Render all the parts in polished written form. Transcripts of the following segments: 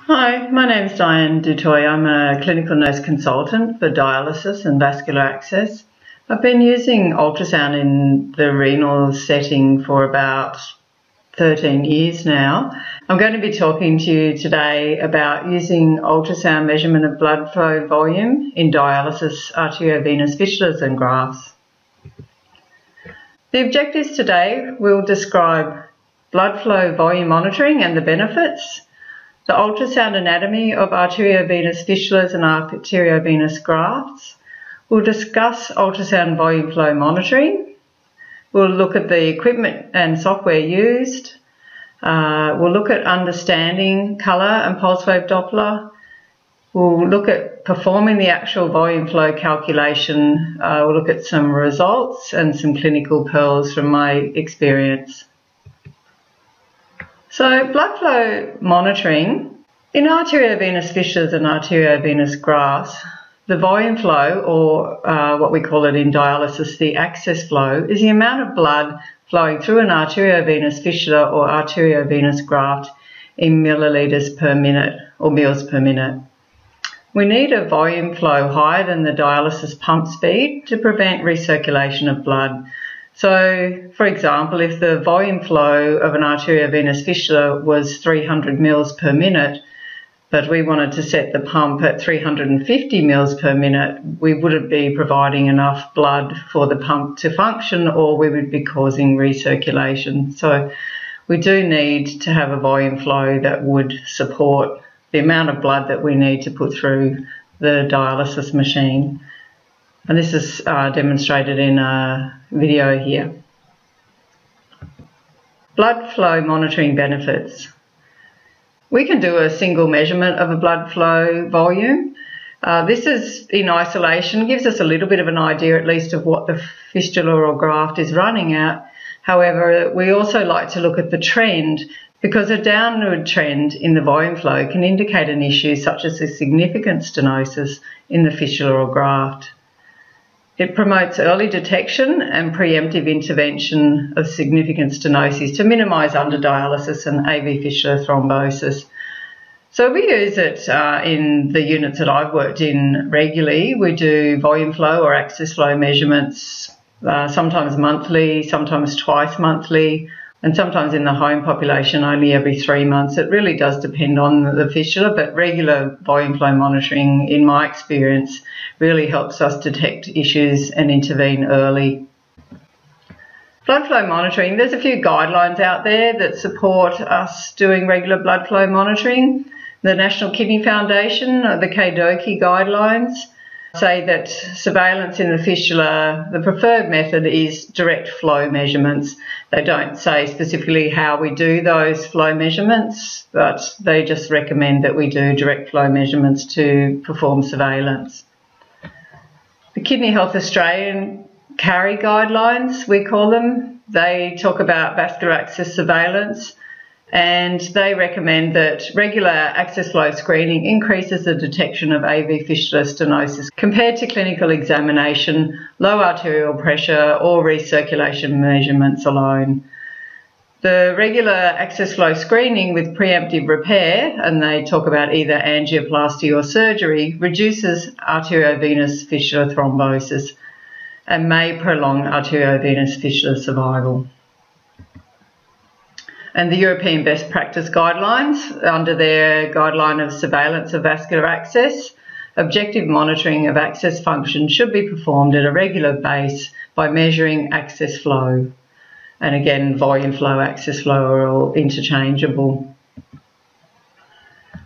Hi, my name is Diane Dutoy. I'm a clinical nurse consultant for dialysis and vascular access. I've been using ultrasound in the renal setting for about 13 years now. I'm going to be talking to you today about using ultrasound measurement of blood flow volume in dialysis, arteriovenous fistulas and grafts. The objectives today will describe blood flow volume monitoring and the benefits, the ultrasound anatomy of arteriovenous fistulas and arteriovenous grafts. We'll discuss ultrasound volume flow monitoring. We'll look at the equipment and software used. We'll look at understanding colour and pulse wave Doppler. We'll look at performing the actual volume flow calculation. We'll look at some results and some clinical pearls from my experience. So blood flow monitoring, in arteriovenous fistulas and arteriovenous grafts, the volume flow, or what we call it in dialysis, the access flow, is the amount of blood flowing through an arteriovenous fistula or arteriovenous graft in millilitres per minute or mils per minute. We need a volume flow higher than the dialysis pump speed to prevent recirculation of blood. So, for example, if the volume flow of an arteriovenous fistula was 300 mils per minute, but we wanted to set the pump at 350 mils per minute, we wouldn't be providing enough blood for the pump to function, or we would be causing recirculation. So we do need to have a volume flow that would support the amount of blood that we need to put through the dialysis machine. And this is demonstrated in a video here. Blood flow monitoring benefits. We can do a single measurement of a blood flow volume. This is in isolation, gives us a little bit of an idea at least of what the fistula or graft is running at. However, we also like to look at the trend, because a downward trend in the volume flow can indicate an issue such as a significant stenosis in the fistula or graft. It promotes early detection and preemptive intervention of significant stenosis to minimise underdialysis and AV fistula thrombosis. So we use it in the units that I've worked in regularly. We do volume flow or access flow measurements sometimes monthly, sometimes twice monthly, and sometimes in the home population only every 3 months. It really does depend on the fistula, but regular volume flow monitoring, in my experience, really helps us detect issues and intervene early. Blood flow monitoring, there's a few guidelines out there that support us doing regular blood flow monitoring. The National Kidney Foundation, the KDOQI guidelines, say that surveillance in the fistula, the preferred method is direct flow measurements. They don't say specifically how we do those flow measurements, but they just recommend that we do direct flow measurements to perform surveillance. The Kidney Health Australian CARI guidelines, we call them, they talk about vascular access surveillance, and they recommend that regular access flow screening increases the detection of AV fistula stenosis compared to clinical examination, low arterial pressure or recirculation measurements alone. The regular access flow screening with preemptive repair, and they talk about either angioplasty or surgery, reduces arteriovenous fistula thrombosis and may prolong arteriovenous fistula survival. And the European Best Practice Guidelines, under their guideline of surveillance of vascular access, objective monitoring of access function should be performed at a regular base by measuring access flow. And again, volume flow, access flow are all interchangeable.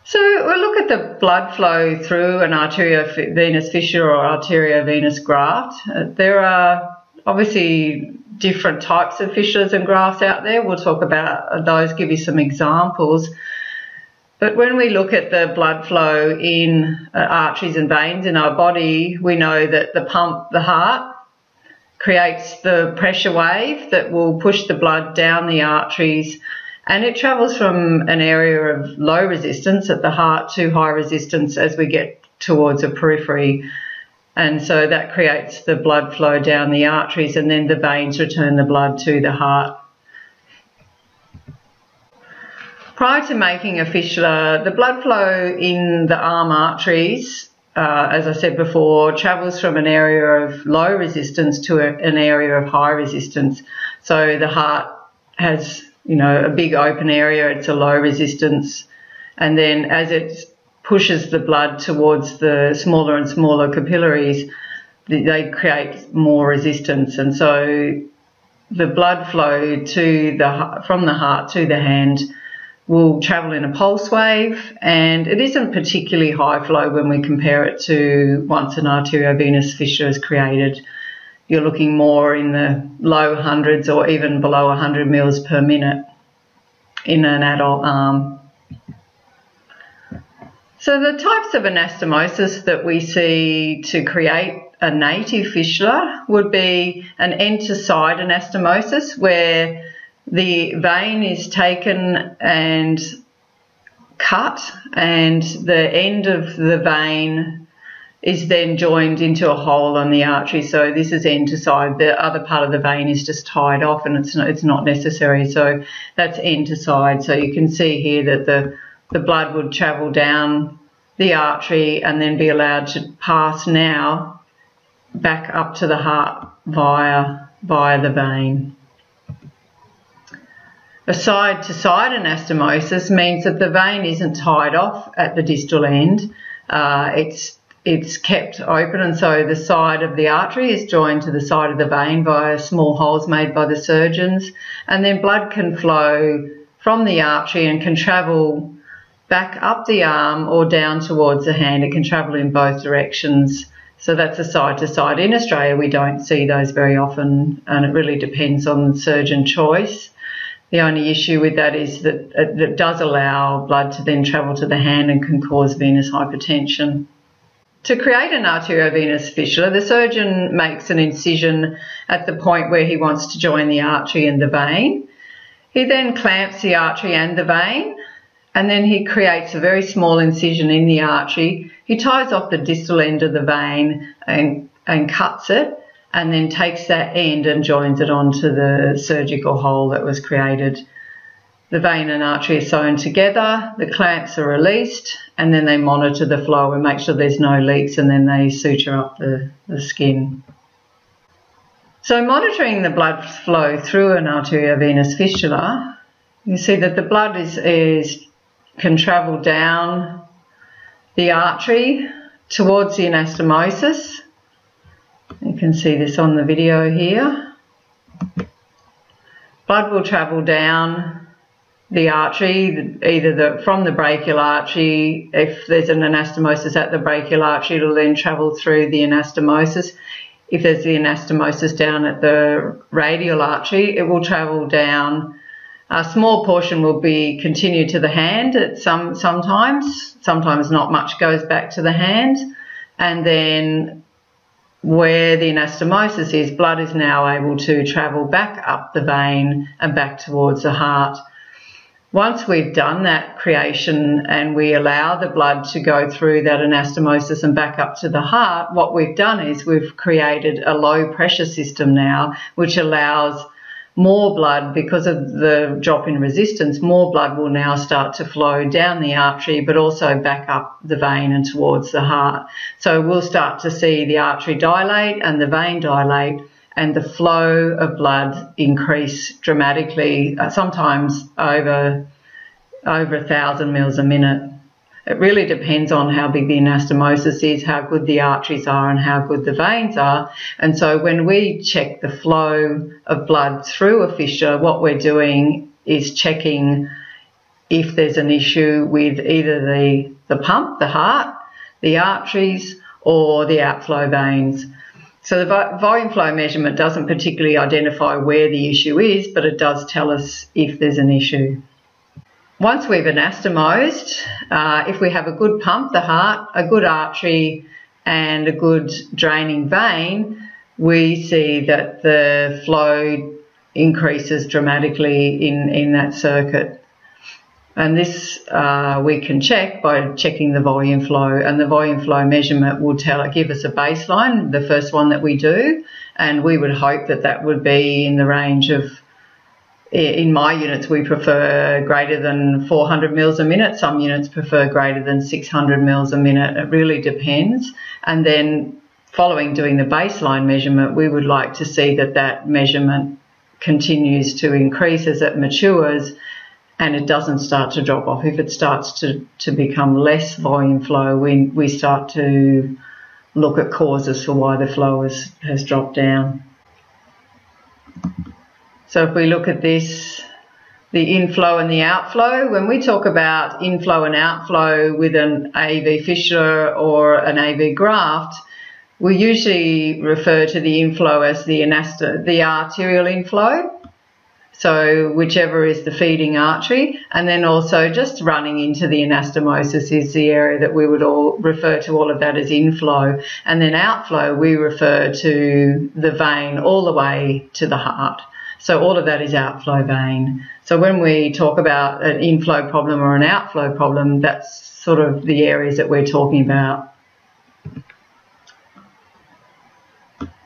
So we'll look at the blood flow through an arteriovenous fistula or arteriovenous graft. There are obviously different types of fistulas and grafts out there. We'll talk about those, give you some examples. But when we look at the blood flow in arteries and veins in our body, we know that the pump, the heart, creates the pressure wave that will push the blood down the arteries, and it travels from an area of low resistance at the heart to high resistance as we get towards a periphery. And so that creates the blood flow down the arteries, and then the veins return the blood to the heart. Prior to making a fistula, the blood flow in the arm arteries, as I said before, travels from an area of low resistance to an area of high resistance. So the heart has, a big open area, it's a low resistance. And then as it pushes the blood towards the smaller and smaller capillaries, they create more resistance. And so the blood flow from the heart to the hand will travel in a pulse wave, and it isn't particularly high flow when we compare it to once an arteriovenous fistula is created. You're looking more in the low hundreds or even below 100 mils per minute in an adult arm. So the types of anastomosis that we see to create a native fistula would be an end-to-side anastomosis, where the vein is taken and cut, and the end of the vein is then joined into a hole on the artery. So this is end to side. The other part of the vein is just tied off, and it's not necessary. So that's end to side. So you can see here that the blood would travel down the artery and then be allowed to pass now back up to the heart via the vein. A side-to-side anastomosis means that the vein isn't tied off at the distal end. It's kept open, and so the side of the artery is joined to the side of the vein via small holes made by the surgeons, and then blood can flow from the artery and can travel back up the arm or down towards the hand. It can travel in both directions. So that's a side-to-side. In Australia, we don't see those very often, and it really depends on surgeon choice. The only issue with that is that it does allow blood to then travel to the hand and can cause venous hypertension. To create an arteriovenous fistula, the surgeon makes an incision at the point where he wants to join the artery and the vein. He then clamps the artery and the vein, and then he creates a very small incision in the artery. He ties off the distal end of the vein and cuts it, and then takes that end and joins it onto the surgical hole that was created. The vein and artery are sewn together, the clamps are released, and then they monitor the flow and make sure there's no leaks, and then they suture up the skin. So monitoring the blood flow through an arteriovenous fistula, you see that the blood can travel down the artery towards the anastomosis. You can see this on the video here. Blood will travel down the artery, either from the brachial artery. If there's an anastomosis at the brachial artery, it'll then travel through the anastomosis. If there's the anastomosis down at the radial artery, it will travel down. A small portion will be continued to the hand sometimes not much goes back to the hand, and then where the anastomosis is, blood is now able to travel back up the vein and back towards the heart. Once we've done that creation and we allow the blood to go through that anastomosis and back up to the heart, what we've done is we've created a low pressure system now, which allows more blood, because of the drop in resistance, more blood will now start to flow down the artery, but also back up the vein and towards the heart. So we'll start to see the artery dilate and the vein dilate, and the flow of blood increase dramatically, sometimes over 1,000 mils a minute. It really depends on how big the anastomosis is, how good the arteries are, and how good the veins are. And so when we check the flow of blood through a fistula, what we're doing is checking if there's an issue with either the pump, the heart, the arteries, or the outflow veins. So the volume flow measurement doesn't particularly identify where the issue is, but it does tell us if there's an issue. Once we've anastomosed, if we have a good pump, the heart, a good artery, and a good draining vein, we see that the flow increases dramatically in that circuit. And this we can check by checking the volume flow, and the volume flow measurement will give us a baseline, the first one that we do, and we would hope that that would be in the range of In my units, we prefer greater than 400 mils a minute. Some units prefer greater than 600 mils a minute. It really depends. And then following doing the baseline measurement, we would like to see that that measurement continues to increase as it matures and it doesn't start to drop off. If it starts to become less volume flow, we start to look at causes for why the flow has dropped down. So if we look at this, the inflow and the outflow, when we talk about inflow and outflow with an AV fistula or an AV graft, we usually refer to the inflow as the arterial inflow, so whichever is the feeding artery, and then also just running into the anastomosis is the area that we would all refer to all of that as inflow. And then outflow, we refer to the vein all the way to the heart. So all of that is outflow vein. So when we talk about an inflow problem or an outflow problem, that's sort of the areas that we're talking about.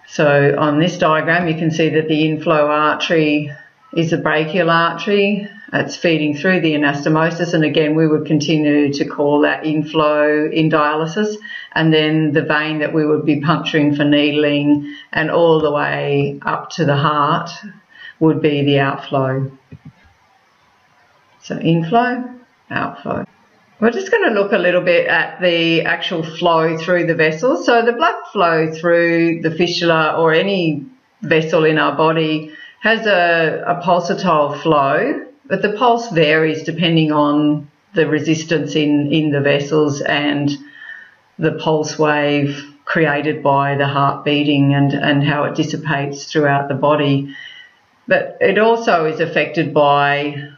So on this diagram, you can see that the inflow artery is the brachial artery. It's feeding through the anastomosis, and again, we would continue to call that inflow in dialysis. And then the vein that we would be puncturing for needling and all the way up to the heart would be the outflow. So inflow, outflow. We're just going to look a little bit at the actual flow through the vessels. So the blood flow through the fistula or any vessel in our body has a pulsatile flow, but the pulse varies depending on the resistance in the vessels and the pulse wave created by the heart beating and how it dissipates throughout the body. But it also is affected by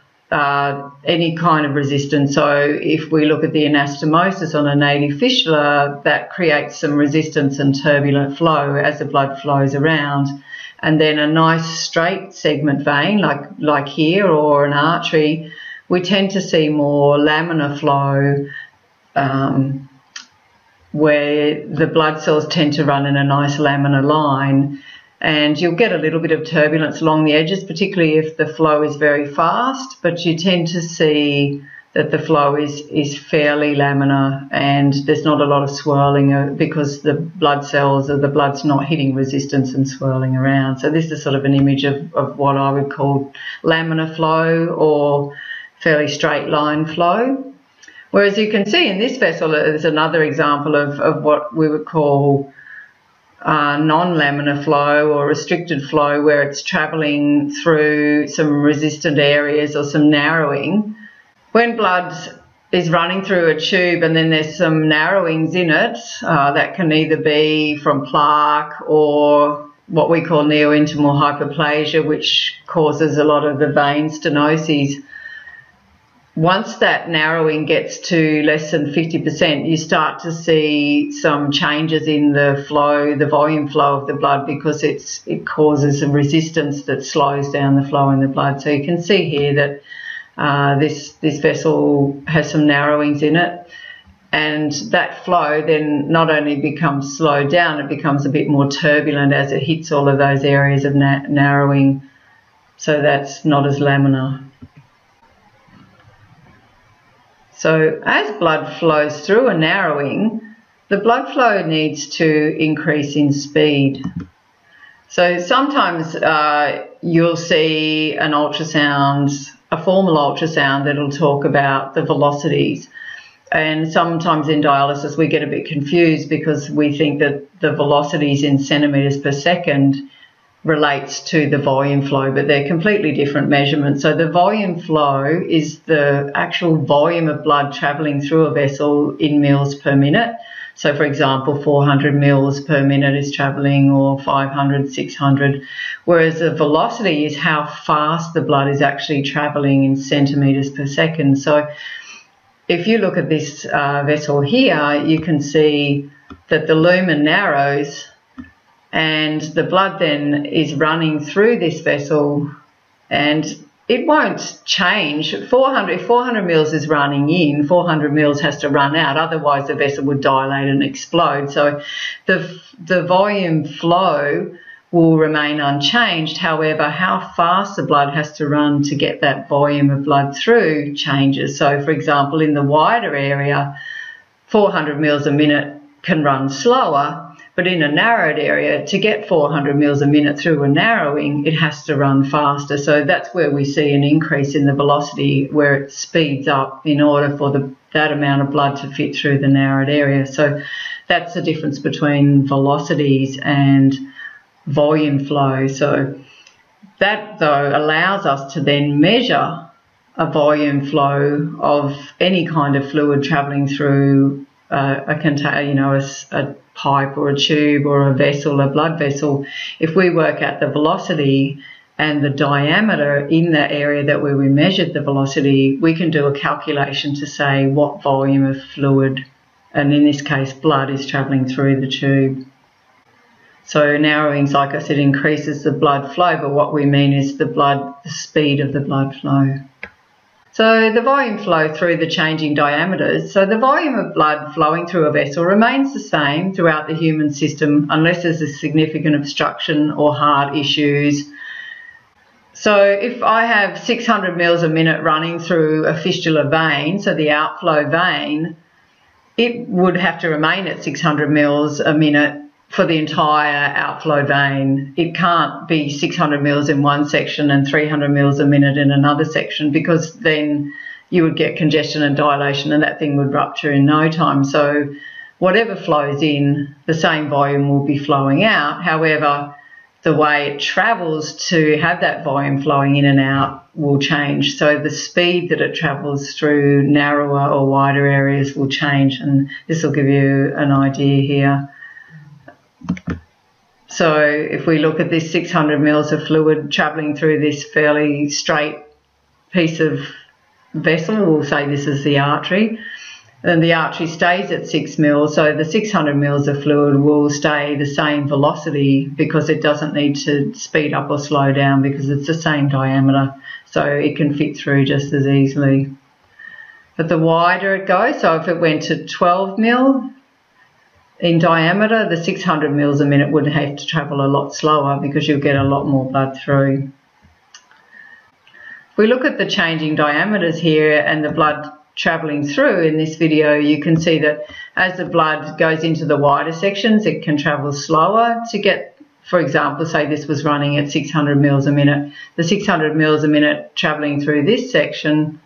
any kind of resistance. So if we look at the anastomosis on a native fistula, that creates some resistance and turbulent flow as the blood flows around. And then a nice straight segment vein like here or an artery, we tend to see more laminar flow where the blood cells tend to run in a nice laminar line. And you'll get a little bit of turbulence along the edges, particularly if the flow is very fast, but you tend to see that the flow is fairly laminar and there's not a lot of swirling because the blood cells or the blood's not hitting resistance and swirling around. So this is sort of an image of what I would call laminar flow or fairly straight line flow. Whereas you can see in this vessel is another example of what we would call non-laminar flow or restricted flow, where it's travelling through some resistant areas or some narrowing. When blood is running through a tube and then there's some narrowings in it, that can either be from plaque or what we call neointimal hyperplasia, which causes a lot of the vein stenoses. Once that narrowing gets to less than 50%, you start to see some changes in the flow, the volume flow of the blood, because it causes a resistance that slows down the flow in the blood. So you can see here that this vessel has some narrowings in it, and that flow then not only becomes slowed down, it becomes a bit more turbulent as it hits all of those areas of narrowing. So that's not as laminar. So as blood flows through a narrowing, the blood flow needs to increase in speed. So sometimes you'll see an ultrasound, a formal ultrasound, that'll talk about the velocities. And sometimes in dialysis we get a bit confused because we think that the velocities in centimetres per second relates to the volume flow, but they're completely different measurements. So the volume flow is the actual volume of blood travelling through a vessel in mils per minute. So for example, 400 mils per minute is travelling, or 500, 600, whereas the velocity is how fast the blood is actually travelling in centimetres per second. So if you look at this vessel here, you can see that the lumen narrows and the blood then is running through this vessel, and it won't change. If 400 mils is running in, 400 mils has to run out, otherwise the vessel would dilate and explode. So the volume flow will remain unchanged. However, how fast the blood has to run to get that volume of blood through changes. So, for example, in the wider area, 400 mils a minute can run slower, but in a narrowed area, to get 400 mils a minute through a narrowing, it has to run faster. So that's where we see an increase in the velocity, where it speeds up in order for that amount of blood to fit through the narrowed area. So that's the difference between velocities and volume flow. So that, though, allows us to then measure a volume flow of any kind of fluid travelling through a container, a pipe or a tube or a vessel, a blood vessel. If we work out the velocity and the diameter in the area that where we measured the velocity, we can do a calculation to say what volume of fluid, and in this case blood, is travelling through the tube. So narrowings, like I said, increases the blood flow, but what we mean is the speed of the blood flow. So the volume flow through the changing diameters. So the volume of blood flowing through a vessel remains the same throughout the human system unless there's a significant obstruction or heart issues. So if I have 600 mils a minute running through a fistula vein, so the outflow vein, it would have to remain at 600 mils a minute for the entire outflow vein. It can't be 600 mils in one section and 300 mils a minute in another section, because then you would get congestion and dilation and that thing would rupture in no time. So whatever flows in, the same volume will be flowing out. However, the way it travels to have that volume flowing in and out will change. So the speed that it travels through narrower or wider areas will change, and this will give you an idea here. So if we look at this 600 mils of fluid travelling through this fairly straight piece of vessel, we'll say this is the artery, and the artery stays at 6 mils, so the 600 mils of fluid will stay the same velocity because it doesn't need to speed up or slow down because it's the same diameter, so it can fit through just as easily. But the wider it goes, so if it went to 12 mil in diameter, the 600 mils a minute would have to travel a lot slower because you'll get a lot more blood through. If we look at the changing diameters here and the blood travelling through in this video, you can see that as the blood goes into the wider sections, it can travel slower to get, for example, say this was running at 600 mils a minute. The 600 mils a minute travelling through this section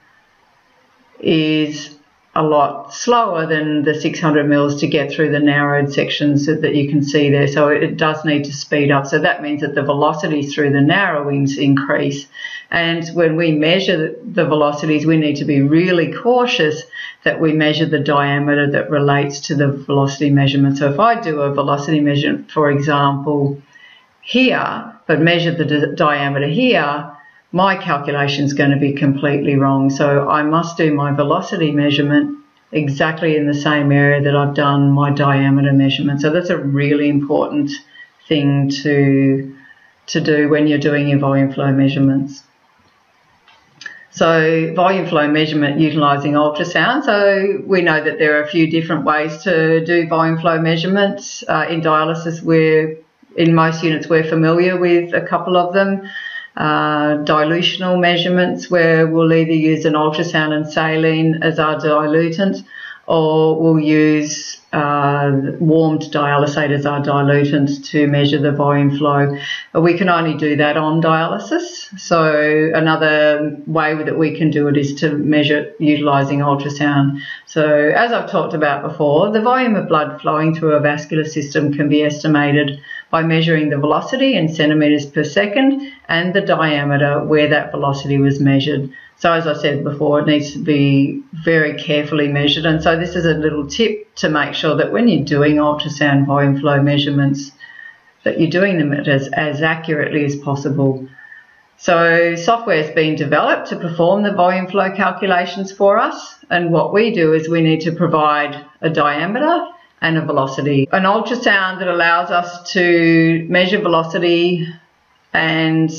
is a lot slower than the 600 mils to get through the narrowed sections that you can see there. So it does need to speed up. So that means that the velocities through the narrowings increase. And when we measure the velocities, we need to be really cautious that we measure the diameter that relates to the velocity measurement. So if I do a velocity measurement, for example, here, but measure the diameter here, my calculation is going to be completely wrong. So I must do my velocity measurement exactly in the same area that I've done my diameter measurement. So that's a really important thing to do when you're doing your volume flow measurements. So volume flow measurement utilising ultrasound. So we know that there are a few different ways to do volume flow measurements. In dialysis, in most units we're familiar with a couple of them. Dilutional measurements, where we'll either use an ultrasound and saline as our dilutant, or we'll use warmed dialysate as our dilutant to measure the volume flow. We can only do that on dialysis. So another way that we can do it is to measure it utilising ultrasound. So as I've talked about before, the volume of blood flowing through a vascular system can be estimated by measuring the velocity in centimetres per second and the diameter where that velocity was measured. So as I said before, it needs to be very carefully measured. And so this is a little tip to make sure that when you're doing ultrasound volume flow measurements, that you're doing them as accurately as possible. So software has been developed to perform the volume flow calculations for us. And what we do is we need to provide a diameter and a velocity. An ultrasound that allows us to measure velocity and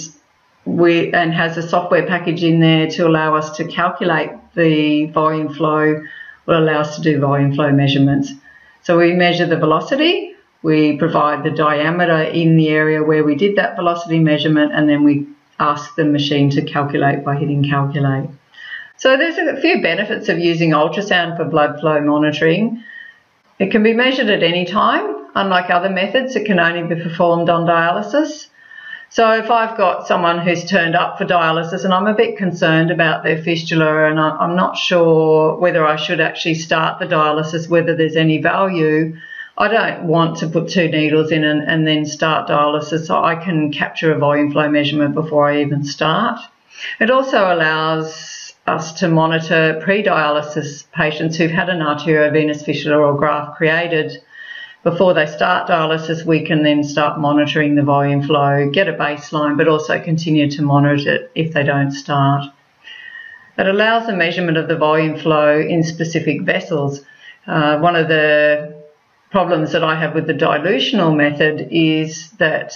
has a software package in there to allow us to calculate the volume flow will allow us to do volume flow measurements. So we measure the velocity we provide the diameter in the area where we did that velocity measurement, and then we ask the machine to calculate by hitting calculate. So there's a few benefits of using ultrasound for blood flow monitoring. It can be measured at any time. Unlike other methods, it can only be performed on dialysis. So if I've got someone who's turned up for dialysis and I'm a bit concerned about their fistula and I'm not sure whether I should actually start the dialysis, whether there's any value, I don't want to put 2 needles in and then start dialysis, so I can capture a volume flow measurement before I even start. It also allows us to monitor pre-dialysis patients who've had an arteriovenous fistula or graft created. Before they start dialysis, we can then start monitoring the volume flow, get a baseline, but also continue to monitor it if they don't start. It allows the measurement of the volume flow in specific vessels. One of the problems that I have with the dilutional method is that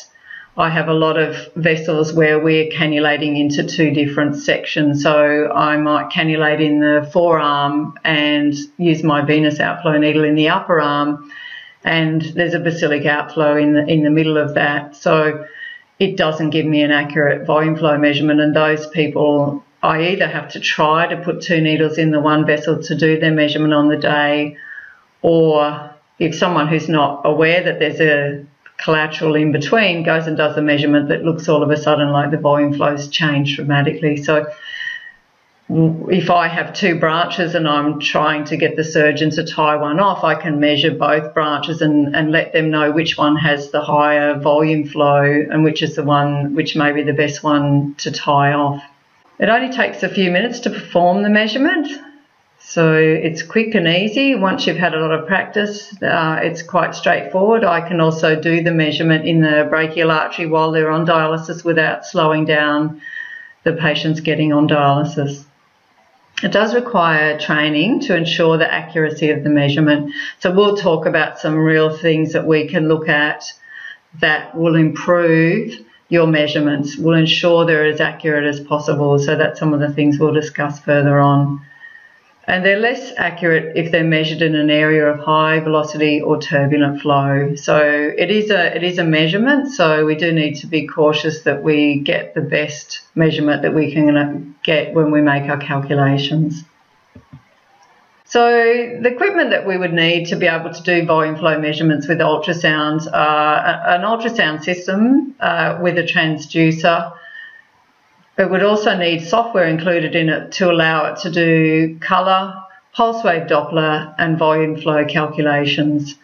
I have a lot of vessels where we're cannulating into 2 different sections. So I might cannulate in the forearm and use my venous outflow needle in the upper arm, and there's a basilic outflow in the middle of that. So it doesn't give me an accurate volume flow measurement, and those people, I either have to try to put 2 needles in the one vessel to do their measurement on the day, or if someone who's not aware that there's a collateral in between goes and does a measurement that looks all of a sudden like the volume flow's changed dramatically. So if I have 2 branches and I'm trying to get the surgeon to tie one off, I can measure both branches and let them know which one has the higher volume flow and which is the one which may be the best one to tie off. It only takes a few minutes to perform the measurement, so it's quick and easy. Once you've had a lot of practice, it's quite straightforward. I can also do the measurement in the brachial artery while they're on dialysis without slowing down the patients getting on dialysis. It does require training to ensure the accuracy of the measurement. So we'll talk about some real things that we can look at that will improve your measurements, will ensure they're as accurate as possible. So that's some of the things we'll discuss further on. And they're less accurate if they're measured in an area of high velocity or turbulent flow. So it is a measurement, so we do need to be cautious that we get the best measurement that we can get when we make our calculations. So the equipment that we would need to be able to do volume flow measurements with ultrasound are an ultrasound system with a transducer. It would also need software included in it to allow it to do colour, pulse wave Doppler and volume flow calculations.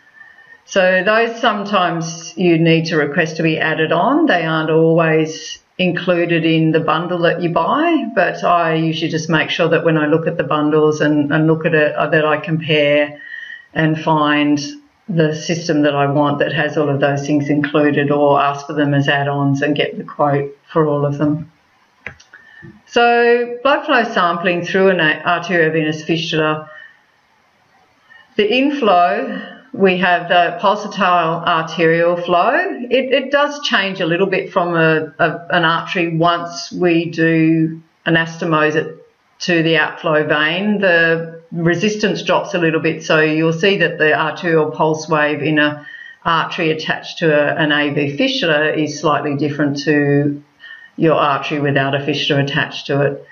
So those sometimes you need to request to be added on. They aren't always included in the bundle that you buy, but I usually just make sure that when I look at the bundles and look at it, that I compare and find the system that I want that has all of those things included, or ask for them as add-ons and get the quote for all of them. So blood flow sampling through an arteriovenous fistula, the inflow, we have the pulsatile arterial flow. It does change a little bit from an artery once we do anastomose it to the outflow vein. The resistance drops a little bit, so you'll see that the arterial pulse wave in an artery attached to an AV fistula is slightly different to your artery without a fistula attached to it.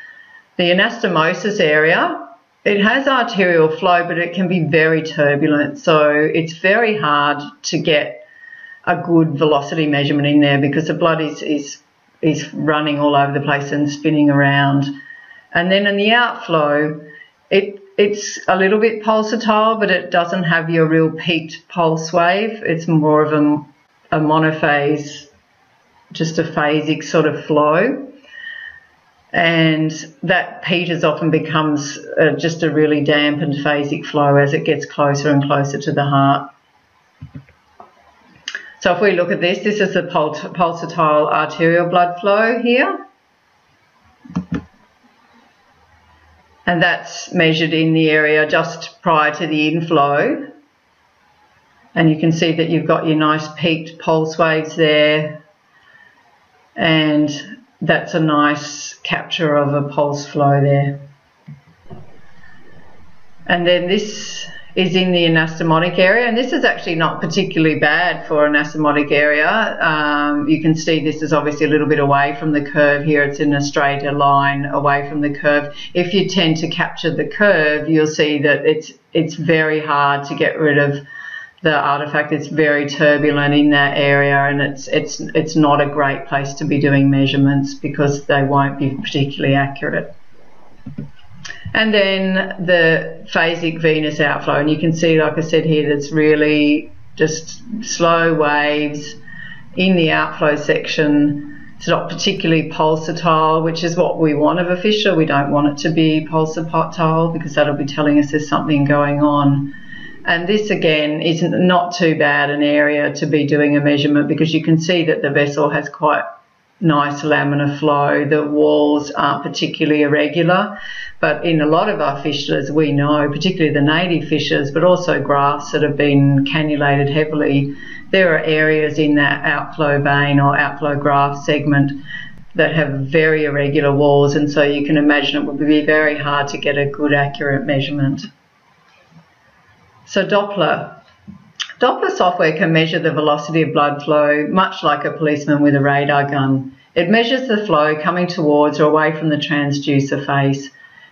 The anastomosis area, it has arterial flow, but it can be very turbulent, so it's very hard to get a good velocity measurement in there because the blood is running all over the place and spinning around. And then in the outflow, it's a little bit pulsatile, but it doesn't have your real peaked pulse wave. It's more of a monophase, just a phasic sort of flow, and that peters off and becomes just a really dampened phasic flow as it gets closer and closer to the heart. So if we look at this is the pulsatile arterial blood flow here, and that's measured in the area just prior to the inflow, and you can see that you've got your nice peaked pulse waves there, and that's a nice capture of a pulse flow there. And then this is in the anastomotic area, and this is actually not particularly bad for anastomotic area. You can see this is obviously a little bit away from the curve here. It's in a straighter line away from the curve. If you tend to capture the curve, you'll see that it's very hard to get rid of the artifact. It's very turbulent in that area, and it's not a great place to be doing measurements because they won't be particularly accurate. And then the phasic venous outflow, and you can see, like I said here, that's really just slow waves in the outflow section. It's not particularly pulsatile, which is what we want of a fistula. We don't want it to be pulsatile because that'll be telling us there's something going on. And this again is not too bad an area to be doing a measurement because you can see that the vessel has quite nice laminar flow. The walls aren't particularly irregular, but in a lot of our fistulas we know, particularly the native fistulas, but also grafts that have been cannulated heavily, there are areas in that outflow vein or outflow graft segment that have very irregular walls, and so you can imagine it would be very hard to get a good accurate measurement. So Doppler software can measure the velocity of blood flow much like a policeman with a radar gun. It measures the flow coming towards or away from the transducer face,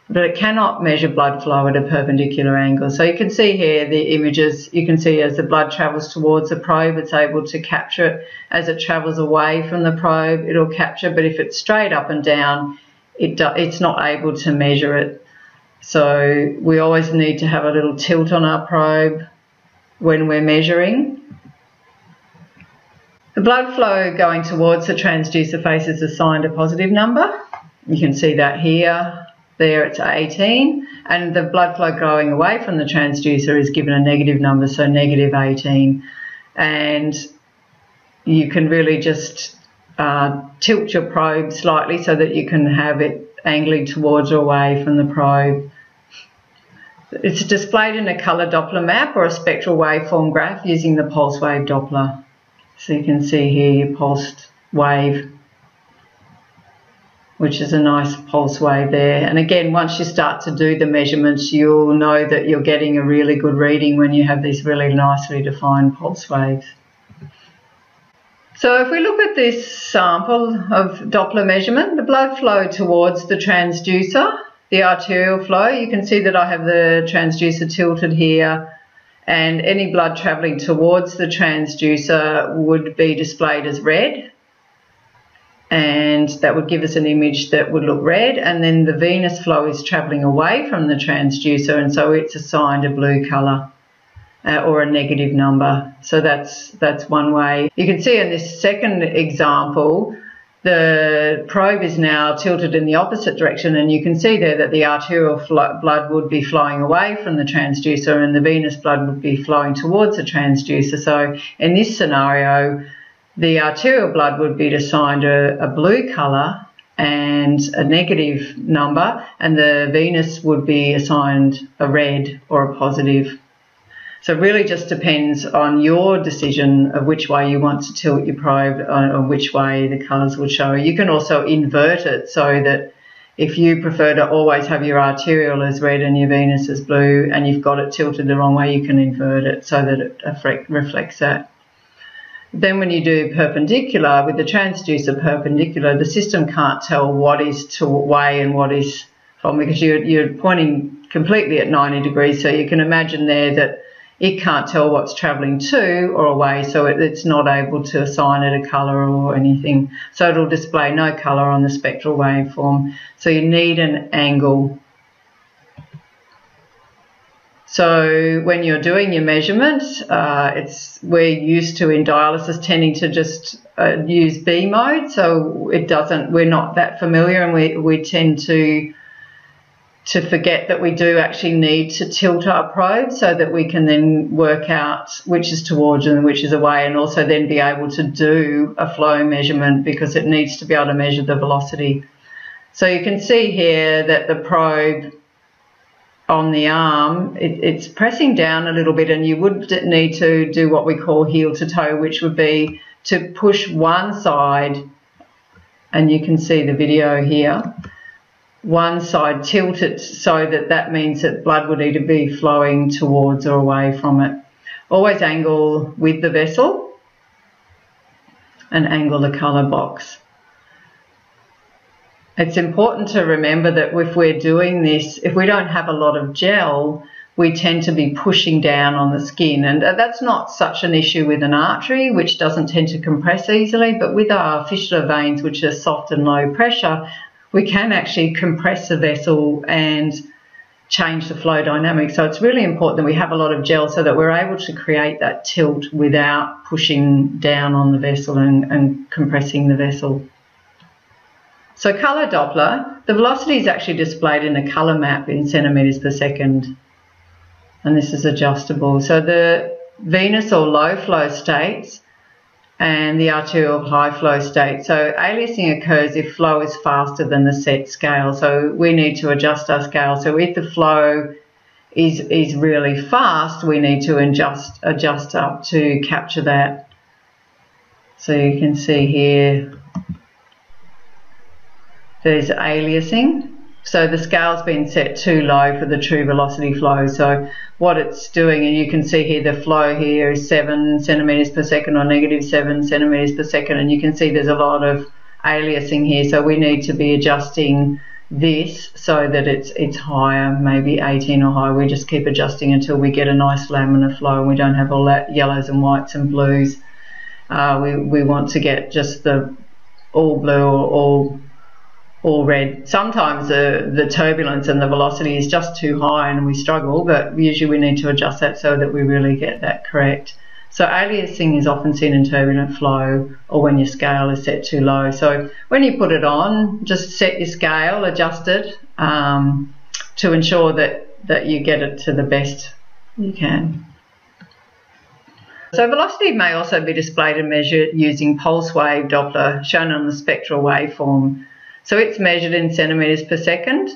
but it cannot measure blood flow at a perpendicular angle. So you can see here the images. You can see as the blood travels towards the probe, it's able to capture it. As it travels away from the probe, it'll capture, but if it's straight up and down, it's not able to measure it. So we always need to have a little tilt on our probe when we're measuring. The blood flow going towards the transducer face is assigned a positive number. You can see that here. There it's 18, and the blood flow going away from the transducer is given a negative number, so negative 18. And you can really just tilt your probe slightly so that you can have it angling towards or away from the probe. It's displayed in a colour Doppler map or a spectral waveform graph using the pulse wave Doppler. So you can see here your pulsed wave, which is a nice pulse wave there. And again, once you start to do the measurements, you'll know that you're getting a really good reading when you have these really nicely defined pulse waves. So if we look at this sample of Doppler measurement, the blood flow towards the transducer, the arterial flow, you can see that I have the transducer tilted here, and any blood travelling towards the transducer would be displayed as red, and that would give us an image that would look red. And then the venous flow is travelling away from the transducer, and so it's assigned a blue colour or a negative number. So that's one way. You can see in this second example, the probe is now tilted in the opposite direction, and you can see there that the arterial blood would be flowing away from the transducer and the venous blood would be flowing towards the transducer. So in this scenario, the arterial blood would be assigned a blue colour and a negative number, and the venous would be assigned a red or a positive. So it really just depends on your decision of which way you want to tilt your probe or which way the colours will show. You can also invert it so that if you prefer to always have your arterial as red and your venous as blue and you've got it tilted the wrong way, you can invert it so that it reflects that. Then when you do perpendicular, with the transducer perpendicular, the system can't tell what is to away and what is from, because you're pointing completely at 90 degrees, so you can imagine there that it can't tell what's travelling to or away, so it's not able to assign it a colour or anything. So it'll display no colour on the spectral waveform. So you need an angle. So when you're doing your measurements, we're used to in dialysis tending to just use B mode, so we're not that familiar, and we tend to forget that we do actually need to tilt our probe so that we can then work out which is towards and which is away, and also then be able to do a flow measurement because it needs to be able to measure the velocity. So you can see here that the probe on the arm, it's pressing down a little bit, and you would need to do what we call heel to toe, which would be to push one side, and you can see the video here, one side tilted so that means that blood would either be flowing towards or away from it. Always angle with the vessel and angle the colour box. It's important to remember that if we're doing this, if we don't have a lot of gel, we tend to be pushing down on the skin, and that's not such an issue with an artery, which doesn't tend to compress easily, but with our fistula veins, which are soft and low pressure, we can actually compress the vessel and change the flow dynamics. So it's really important that we have a lot of gel so that we're able to create that tilt without pushing down on the vessel and compressing the vessel. So colour Doppler, the velocity is actually displayed in a colour map in centimetres per second, and this is adjustable. So the venous or low flow states and the arterial high flow state. So aliasing occurs if flow is faster than the set scale. So we need to adjust our scale. So if the flow is really fast, we need to adjust up to capture that. So you can see here there's aliasing. So the scale's been set too low for the true velocity flow. So what it's doing, and you can see here the flow here is 7 centimetres per second or -7 centimetres per second, and you can see there's a lot of aliasing here. So we need to be adjusting this so that it's higher, maybe 18 or higher. We just keep adjusting until we get a nice laminar flow and we don't have all that yellows and whites and blues. We want to get just the all blue or all red. Sometimes the turbulence and the velocity is just too high and we struggle, but usually we need to adjust that so that we really get that correct. So aliasing is often seen in turbulent flow or when your scale is set too low. So when you put it on, just set your scale, adjust it to ensure that you get it to the best you can. So velocity may also be displayed and measured using pulse wave Doppler, shown on the spectral waveform. So it's measured in centimetres per second,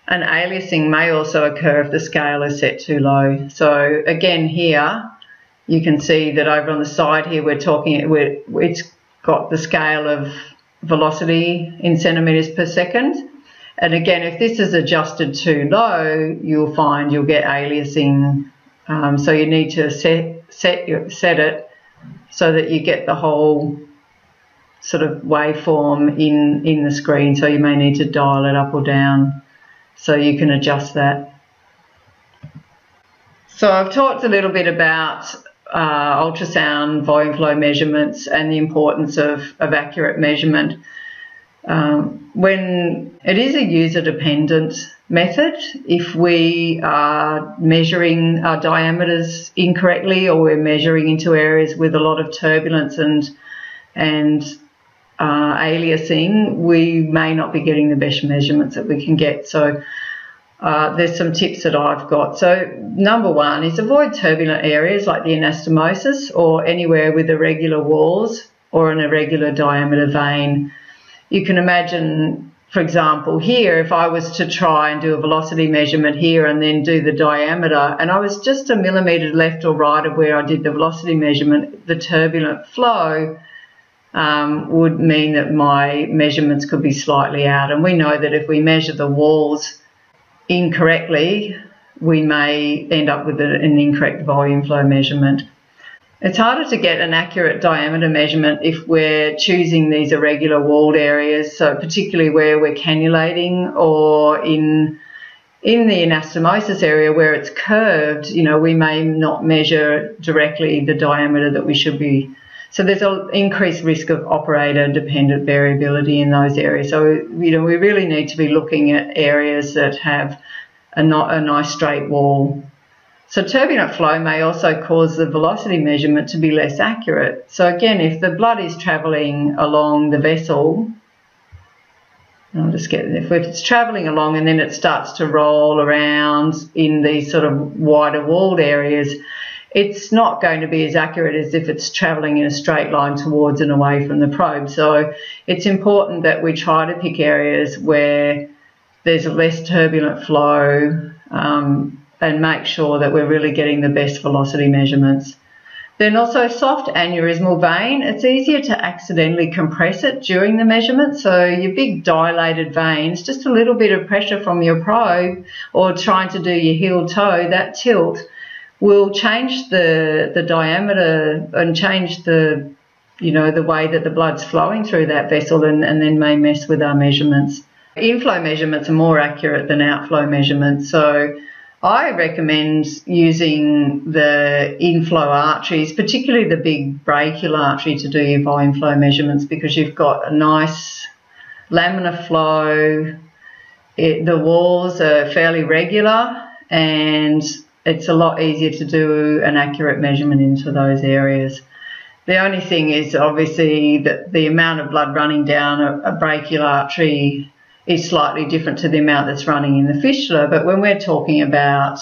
and aliasing may also occur if the scale is set too low. So again here, you can see that over on the side here it's got the scale of velocity in centimetres per second. And again, if this is adjusted too low, you'll find you'll get aliasing. So you need to set it so that you get the whole sort of waveform in the screen. So you may need to dial it up or down so you can adjust that. So I've talked a little bit about ultrasound volume flow measurements and the importance of accurate measurement. When it is a user-dependent method, if we are measuring our diameters incorrectly or we're measuring into areas with a lot of turbulence and aliasing, we may not be getting the best measurements that we can get. So there's some tips that I've got. So number one is avoid turbulent areas like the anastomosis or anywhere with irregular walls or an irregular diameter vein. You can imagine, for example, here, if I was to try and do a velocity measurement here and then do the diameter, and I was just a millimetre left or right of where I did the velocity measurement, the turbulent flow would mean that my measurements could be slightly out. And we know that if we measure the walls incorrectly, we may end up with an incorrect volume flow measurement. It's harder to get an accurate diameter measurement if we're choosing these irregular walled areas, so particularly where we're cannulating or in the anastomosis area where it's curved, you know, we may not measure directly the diameter that we should be. So there's an increased risk of operator-dependent variability in those areas. So, you know, we really need to be looking at areas that have a nice straight wall. So turbulent flow may also cause the velocity measurement to be less accurate. So again, if the blood is travelling along the vessel, if it's travelling along and then it starts to roll around in these sort of wider walled areas, it's not going to be as accurate as if it's travelling in a straight line towards and away from the probe. So it's important that we try to pick areas where there's less turbulent flow and make sure that we're really getting the best velocity measurements. Then also soft aneurysmal vein, it's easier to accidentally compress it during the measurement. So your big dilated veins, just a little bit of pressure from your probe or trying to do your heel toe, that tilt will change the diameter and change the way that the blood's flowing through that vessel and then may mess with our measurements. Inflow measurements are more accurate than outflow measurements. So I recommend using the inflow arteries, particularly the big brachial artery, to do your volume flow measurements because you've got a nice laminar flow. The walls are fairly regular and it's a lot easier to do an accurate measurement into those areas. The only thing is obviously that the amount of blood running down a brachial artery is slightly different to the amount that's running in the fistula. But when we're talking about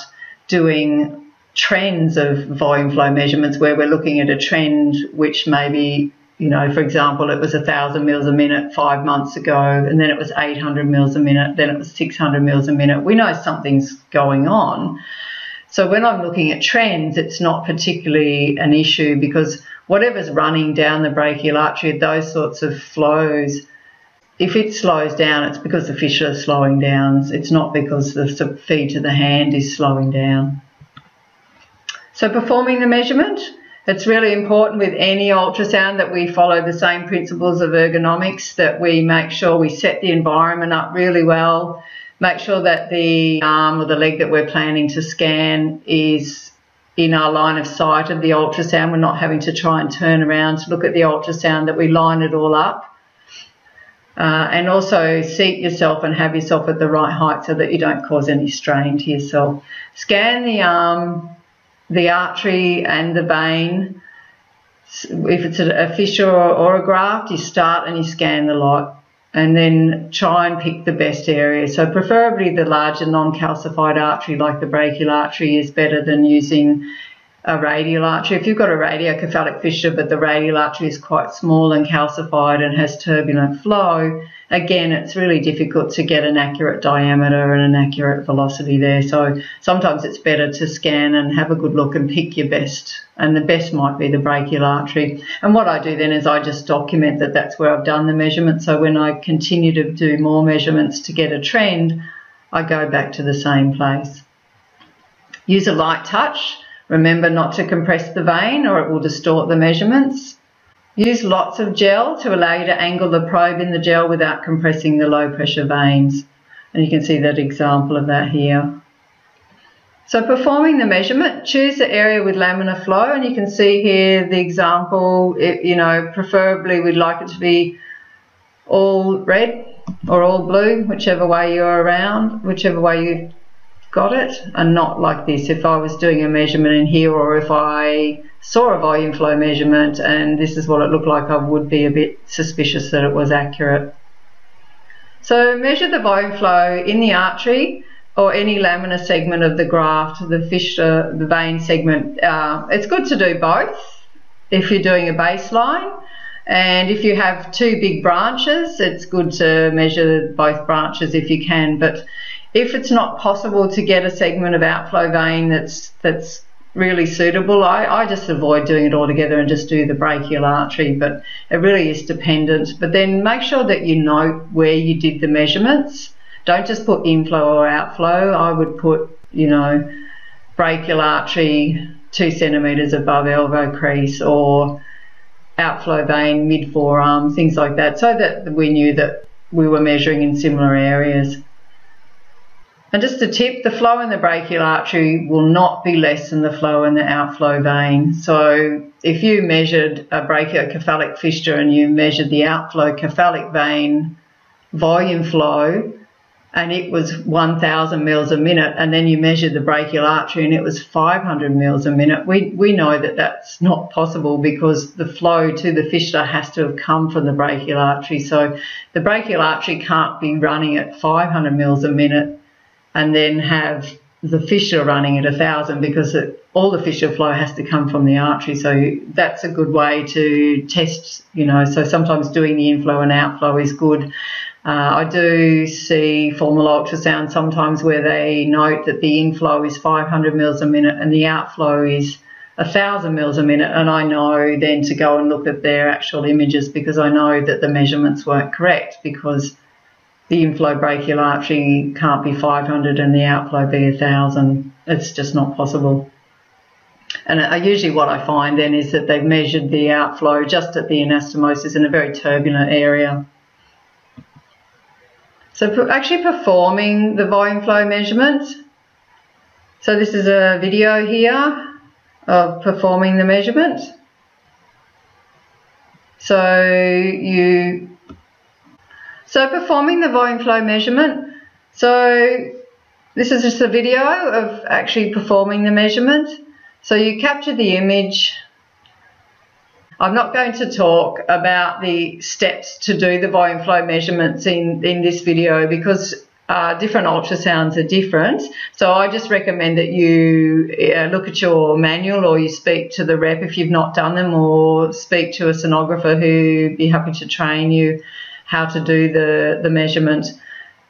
doing trends of volume flow measurements where we're looking at a trend which maybe, for example, it was 1,000 mils a minute 5 months ago and then it was 800 mils a minute, then it was 600 mils a minute, we know something's going on. So when I'm looking at trends, it's not particularly an issue because whatever's running down the brachial artery, those sorts of flows, if it slows down, it's because the fistula is slowing down. It's not because the feed to the hand is slowing down. So performing the measurement, it's really important with any ultrasound that we follow the same principles of ergonomics, that we make sure we set the environment up really well, make sure that the arm or the leg that we're planning to scan is in our line of sight of the ultrasound. We're not having to try and turn around to look at the ultrasound, that we line it all up. And also seat yourself and have yourself at the right height so that you don't cause any strain to yourself. Scan the arm, the artery and the vein. If it's a fissure or a graft, you start and you scan the lot and then try and pick the best area. So preferably the larger non-calcified artery like the brachial artery is better than using a radial artery. If you've got a radiocephalic fissure but the radial artery is quite small and calcified and has turbulent flow, again, it's really difficult to get an accurate diameter and an accurate velocity there. So sometimes it's better to scan and have a good look and pick your best, and the best might be the brachial artery. And what I do then is I just document that that's where I've done the measurement. So when I continue to do more measurements to get a trend, I go back to the same place. Use a light touch. Remember not to compress the vein or it will distort the measurements. Use lots of gel to allow you to angle the probe in the gel without compressing the low pressure veins. And you can see that example of that here. So performing the measurement, choose the area with laminar flow, and you can see here the example. Preferably we'd like it to be all red or all blue, whichever way you're around, whichever way you've got it, and not like this. If I was doing a measurement in here, or if I saw a volume flow measurement and this is what it looked like, I would be a bit suspicious that it was accurate. So measure the volume flow in the artery or any laminar segment of the graft, the fistula, the vein segment. It's good to do both if you're doing a baseline, and if you have two big branches, it's good to measure both branches if you can. But if it's not possible to get a segment of outflow vein that's really suitable, I just avoid doing it altogether and just do the brachial artery, but it really is dependent. But then make sure that you note where you did the measurements. Don't just put inflow or outflow. I would put, brachial artery 2 centimetres above elbow crease, or outflow vein mid forearm, things like that, so that we knew that we were measuring in similar areas. And just a tip, the flow in the brachial artery will not be less than the flow in the outflow vein. So if you measured a brachiocephalic fistula and you measured the outflow cephalic vein volume flow and it was 1,000 mils a minute, and then you measured the brachial artery and it was 500 mils a minute, we know that that's not possible, because the flow to the fistula has to have come from the brachial artery. So the brachial artery can't be running at 500 mils a minute and then have the fistula running at 1,000, because all the fistula flow has to come from the artery. So that's a good way to test, so sometimes doing the inflow and outflow is good. I do see formal ultrasound sometimes where they note that the inflow is 500 mils a minute and the outflow is 1,000 mils a minute, and I know then to go and look at their actual images, because I know that the measurements weren't correct, because the inflow brachial artery can't be 500 and the outflow be 1,000. It's just not possible. And usually what I find then is that they've measured the outflow just at the anastomosis in a very turbulent area. So actually performing the volume flow measurement. So this is a video here of performing the measurement. So performing the volume flow measurement. So this is just a video of actually performing the measurement. So you capture the image. I'm not going to talk about the steps to do the volume flow measurements in this video, because different ultrasounds are different. So I just recommend that you look at your manual, or you speak to the rep if you've not done them, or speak to a sonographer who'd be happy to train you how to do the measurement.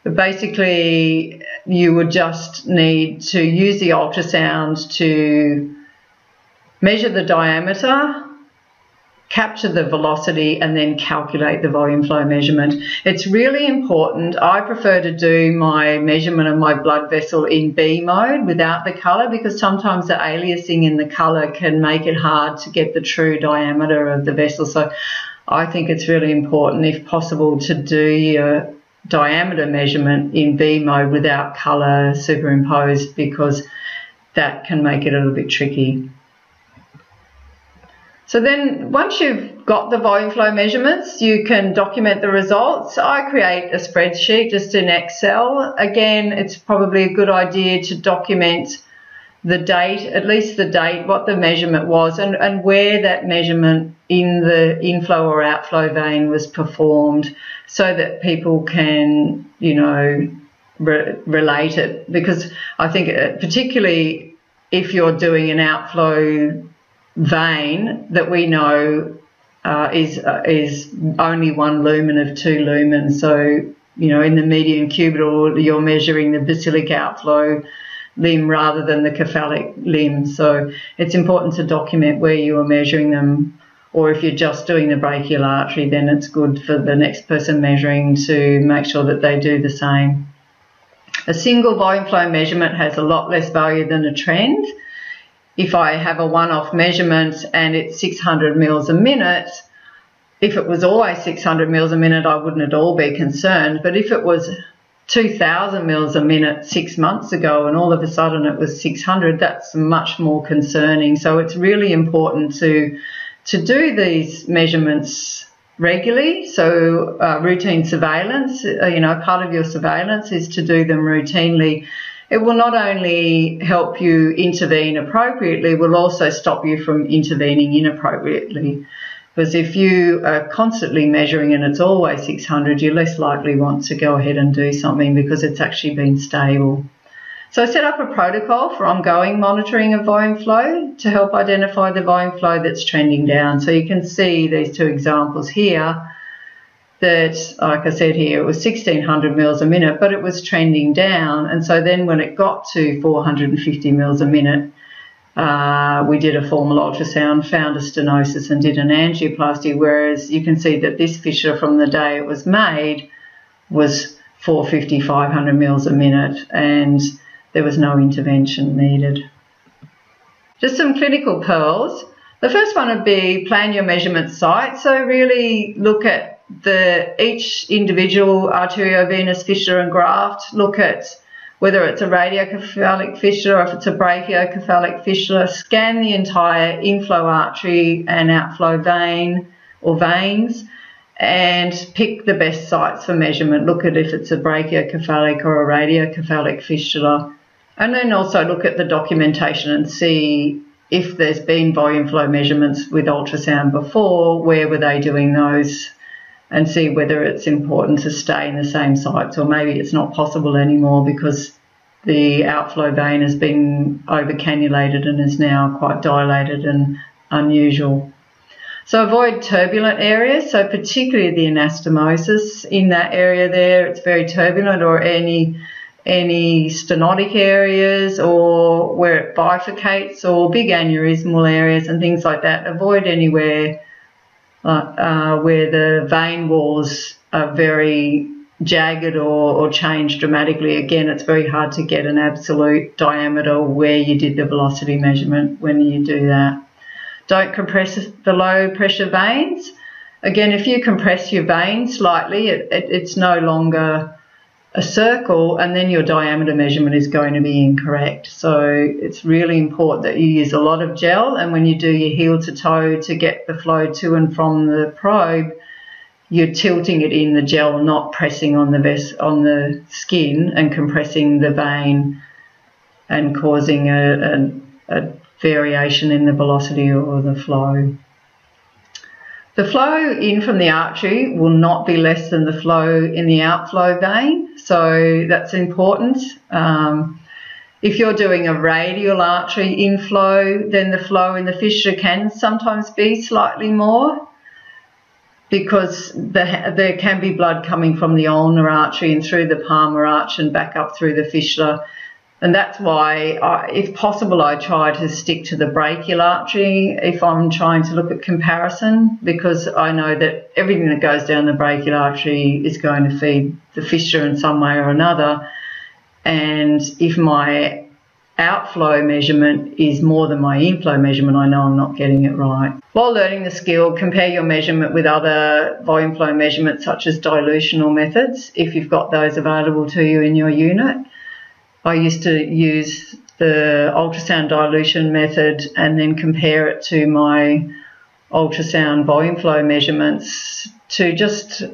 But basically, you would just need to use the ultrasound to measure the diameter, capture the velocity, and then calculate the volume flow measurement. It's really important. I prefer to do my measurement of my blood vessel in B mode without the colour, because sometimes the aliasing in the colour can make it hard to get the true diameter of the vessel. So I think it's really important, if possible, to do your diameter measurement in B mode without colour superimposed, because that can make it a little bit tricky. So then once you've got the volume flow measurements, you can document the results. I create a spreadsheet just in Excel. Again, it's probably a good idea to document the date, at least the date, what the measurement was, and where that measurement in the inflow or outflow vein was performed, so that people can, you know, relate it. Because I think particularly if you're doing an outflow vein that we know is only 1 lumen of 2 lumens. So, you know, in the median cubital, you're measuring the basilic outflow limb rather than the cephalic limb. So it's important to document where you are measuring them. Or if you're just doing the brachial artery, then it's good for the next person measuring to make sure that they do the same. A single volume flow measurement has a lot less value than a trend. If I have a one-off measurement and it's 600 mils a minute, if it was always 600 mils a minute, I wouldn't at all be concerned. But if it was 2,000 mils a minute 6 months ago and all of a sudden it was 600, that's much more concerning. So it's really important to do these measurements regularly. So routine surveillance, you know, part of your surveillance is to do them routinely. It will not only help you intervene appropriately, it will also stop you from intervening inappropriately. Because if you are constantly measuring and it's always 600, you less likely want to go ahead and do something because it's actually been stable. So I set up a protocol for ongoing monitoring of volume flow to help identify the volume flow that's trending down. So you can see these two examples here that, like I said here, it was 1,600 mils a minute, but it was trending down. And so then when it got to 450 mils a minute, we did a formal ultrasound, found a stenosis and did an angioplasty, whereas you can see that this fissure from the day it was made was 450, 500 mils a minute, and there was no intervention needed. Just some clinical pearls. The first one would be plan your measurement site. So really look at each individual arteriovenous fissure and graft. Look at whether it's a radiocephalic fissure or if it's a brachiocephalic fissure. Scan the entire inflow artery and outflow vein or veins and pick the best sites for measurement. Look at if it's a brachiocephalic or a radiocephalic fistula. And then also look at the documentation and see if there's been volume flow measurements with ultrasound before, where were they doing those, and see whether it's important to stay in the same sites, or maybe it's not possible anymore because the outflow vein has been overcannulated and is now quite dilated and unusual. So avoid turbulent areas, so particularly the anastomosis in that area there, it's very turbulent, or any any stenotic areas or where it bifurcates or big aneurysmal areas and things like that. Avoid anywhere where the vein walls are very jagged or change dramatically. Again, it's very hard to get an absolute diameter where you did the velocity measurement when you do that. Don't compress the low pressure veins. Again, if you compress your vein slightly, it's no longer a circle, and then your diameter measurement is going to be incorrect. So it's really important that you use a lot of gel, and when you do your heel to toe to get the flow to and from the probe, you're tilting it in the gel, not pressing on the skin and compressing the vein and causing a variation in the velocity or the flow. The flow in from the artery will not be less than the flow in the outflow vein, so that's important. If you're doing a radial artery inflow, then the flow in the fistula can sometimes be slightly more, because there can be blood coming from the ulnar artery and through the palmar arch and back up through the fistula. And that's why, if possible, I try to stick to the brachial artery if I'm trying to look at comparison, because I know that everything that goes down the brachial artery is going to feed the fistula in some way or another. And if my outflow measurement is more than my inflow measurement, I know I'm not getting it right. While learning the skill, compare your measurement with other volume flow measurements such as dilutional methods, if you've got those available to you in your unit. I used to use the ultrasound dilution method and then compare it to my ultrasound volume flow measurements to just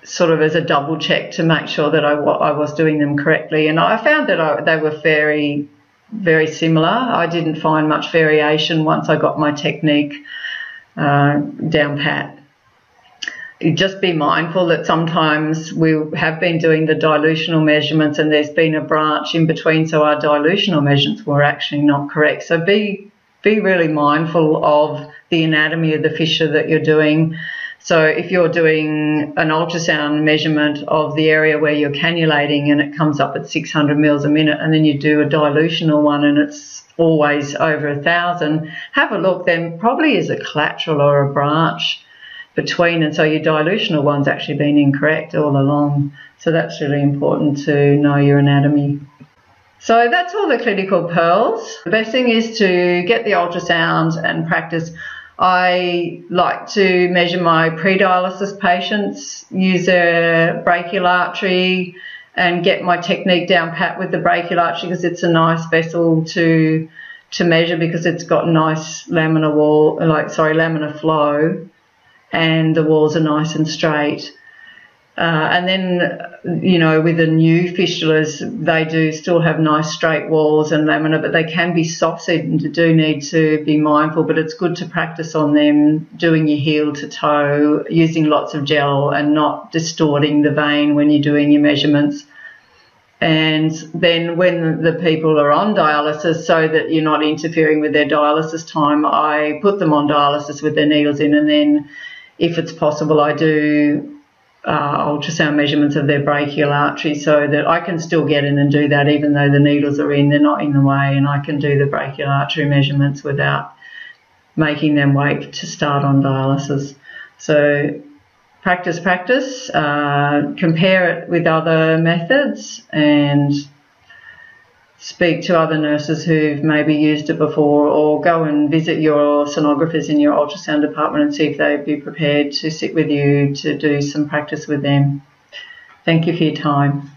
sort of as a double check to make sure that I was doing them correctly. And I found that they were very, very similar. I didn't find much variation once I got my technique down pat. Just be mindful that sometimes we have been doing the dilutional measurements and there's been a branch in between, so our dilutional measurements were actually not correct. So be really mindful of the anatomy of the fissure that you're doing. So if you're doing an ultrasound measurement of the area where you're cannulating and it comes up at 600 mils a minute, and then you do a dilutional one and it's always over 1,000, have a look. Then probably is a collateral or a branch between, and so your dilutional one's actually been incorrect all along. So that's really important to know your anatomy. So that's all the clinical pearls. The best thing is to get the ultrasound and practice. I like to measure my pre-dialysis patients, use a brachial artery and get my technique down pat with the brachial artery, because it's a nice vessel to measure, because it's got nice laminar laminar flow, and the walls are nice and straight. And then, you know, with the new fistulas, they do still have nice straight walls and laminar, but they can be soft, and you do need to be mindful. But it's good to practice on them, doing your heel to toe, using lots of gel and not distorting the vein when you're doing your measurements. And then when the people are on dialysis, so that you're not interfering with their dialysis time, I put them on dialysis with their needles in, and then if it's possible, I do ultrasound measurements of their brachial artery, so that I can still get in and do that even though the needles are in, they're not in the way, and I can do the brachial artery measurements without making them wait to start on dialysis. So practice, compare it with other methods, and speak to other nurses who've maybe used it before, or go and visit your sonographers in your ultrasound department and see if they'd be prepared to sit with you to do some practice with them. Thank you for your time.